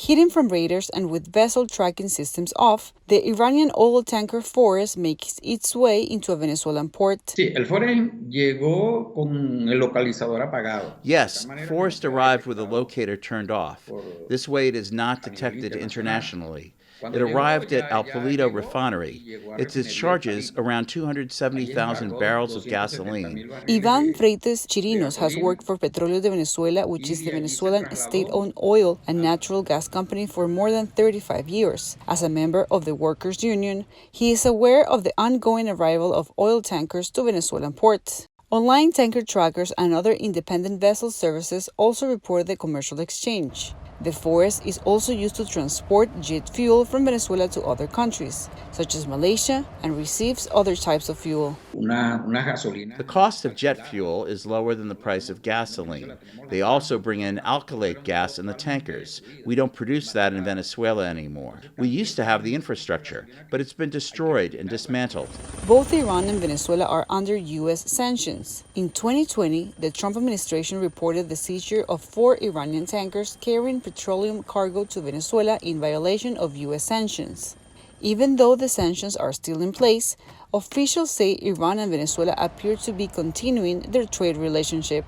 Hidden from radars and with vessel tracking systems off, the Iranian oil tanker Forest makes its way into a Venezuelan port. Sí, el Forest llegó con el localizador apagado. Yes, Forrest arrived with the locator turned off. This way it is not detected internationally. It arrived at Al Polito refinery. It discharges around 270,000 barrels of gasoline. Iván Freites Chirinos has worked for Petróleo de Venezuela, which is the Venezuelan state-owned oil and natural gas company, for more than 35 years. As a member of the Workers' Union, he is aware of the ongoing arrival of oil tankers to Venezuelan ports. Online tanker trackers and other independent vessel services also report the commercial exchange. The Forest is also used to transport jet fuel from Venezuela to other countries, such as Malaysia, and receives other types of fuel. The cost of jet fuel is lower than the price of gasoline. They also bring in alkylate gas in the tankers. We don't produce that in Venezuela anymore. We used to have the infrastructure, but it's been destroyed and dismantled. Both Iran and Venezuela are under U.S. sanctions. In 2020, the Trump administration reported the seizure of 4 Iranian tankers carrying petroleum cargo to Venezuela in violation of U.S. sanctions. Even though the sanctions are still in place, officials say Iran and Venezuela appear to be continuing their trade relationship.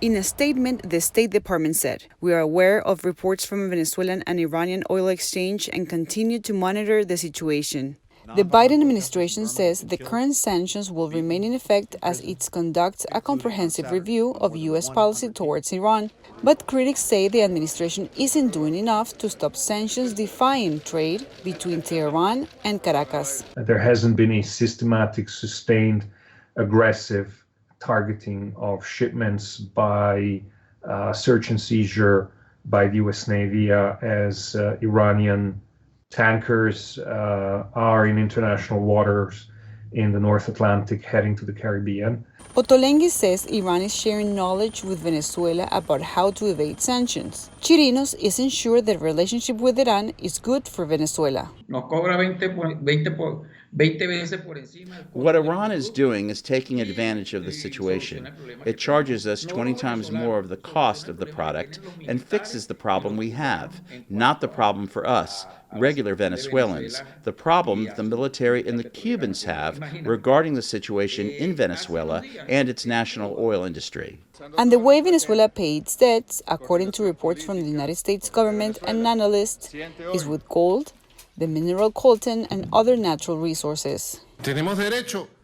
In a statement, the State Department said, "We are aware of reports from a Venezuelan and Iranian oil exchange and continue to monitor the situation." The Biden administration says the current sanctions will remain in effect as it conducts a comprehensive review of U.S. policy towards Iran. But critics say the administration isn't doing enough to stop sanctions-defying trade between Tehran and Caracas. There hasn't been a systematic, sustained, aggressive targeting of shipments by search and seizure by the U.S. Navy as Iranian tankers are in international waters in the North Atlantic heading to the Caribbean. Ottolenghi says Iran is sharing knowledge with Venezuela about how to evade sanctions. Chirinos isn't sure the relationship with Iran is good for Venezuela. What Iran is doing is taking advantage of the situation. It charges us 20 times more of the cost of the product and fixes the problem we have, not the problem for us, regular Venezuelans, the problem the military and the Cubans have regarding the situation in Venezuela and its national oil industry. And the way Venezuela paid its debts, according to reports from the United States government and analysts, is with gold, the mineral coltan, and other natural resources.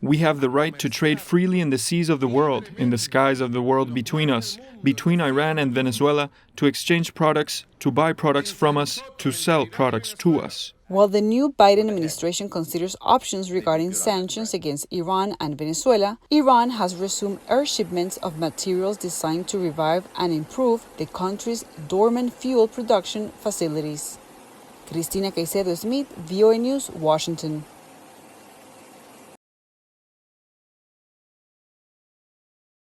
We have the right to trade freely in the seas of the world, in the skies of the world between us, between Iran and Venezuela, to exchange products, to buy products from us, to sell products to us. While the new Biden administration considers options regarding sanctions against Iran and Venezuela, Iran has resumed air shipments of materials designed to revive and improve the country's dormant fuel production facilities. Cristina Caicedo Smith, VOA News, Washington.